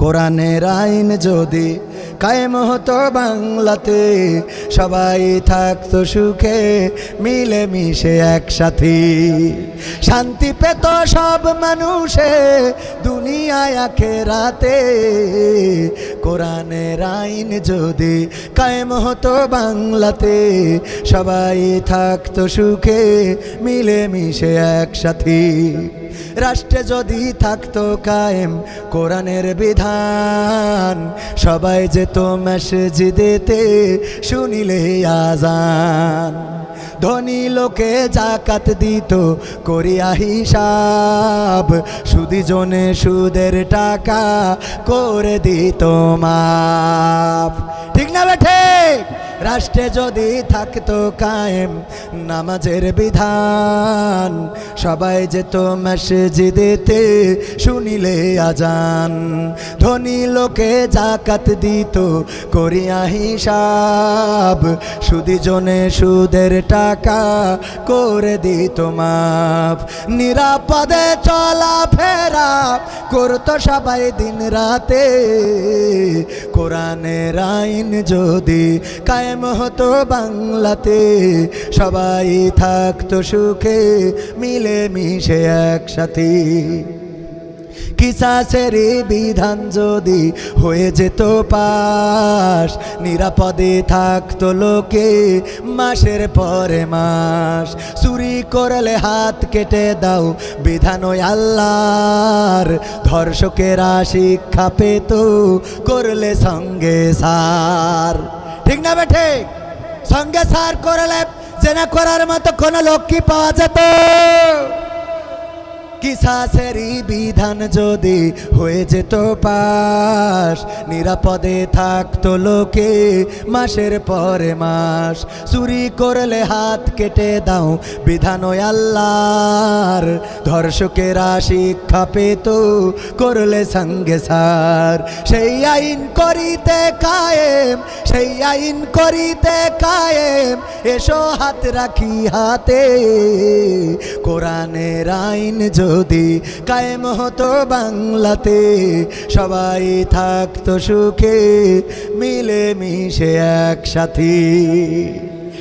কোরআনের আইন যদি কায়েম হতো বাংলাতে, সবাই থাকতো সুখে মিলে মিশে একসাথে। শান্তি পেত সব মানুষে দুনিয়ায় আখেরাতে। কোরআনের আইন যদি কায়েম হতো বাংলাতে, সবাই থাকতো সুখে মিলে মিশে একসাথে। রাষ্ট্রে যদি থাকতো কায়েম কোরআনের বিধান, সবাই যেত মসজিদেতে শুনিলে আজান। ধনী লোকে যাকাত দিত করিয়া হিসাব, সুদি জনে সুদের টাকা করে দিত মাফ। ঠিক না বেঠে? রাষ্ট্রে যদি থাকতো কায়েম নামাজের বিধান, সবাই যেত মসজিদেতে শুনিলে আজান। ধনী লোকে যাকাত দিত করিয়া হিসাব, সুদি জনে সুদের টাকা করে দিত মাফ। নিরাপদে চলাফেরা করতো সবাই দিন রাতে। কোরআনের আইন যদি কায়েম হতো বাংলাতে, সবাই থাকতো সুখে মিলে মিশে একসাথে। কিসাসের বিধান যদি হয়ে যেত পাশ, নিরাপদে থাকতো লোকে মাসের পরে মাস। চুরি করলে হাত কেটে দাও বিধান ওই আল্লাহর, ধর্ষকেরা শিক্ষা পেত করলে সঙ্গে সার। ঠিক না বেঠে? সঙ্গে সার করলে জেনা করার মতো কোন লোক কি পাওয়া যেত? কিসাসের বিধান যদি হয়ে যেত পাশ, নিরাপদে থাকতো লোকে মাসের পরে মাস। চুরি করলে হাত কেটে দাও বিধান ওই আল্লাহর, ধর্ষকেরা শিক্ষা পেত করলে সঙ্গে সার। সেই আইন করিতে কায়েম, সেই আইন করিতে কায়েম, এসো হাত রাখি হাতে। কোরআনের আইন যদি কায়েম হতো বাংলাতে, সবাই থাকতো সুখে মিলে মিশে একসাথে।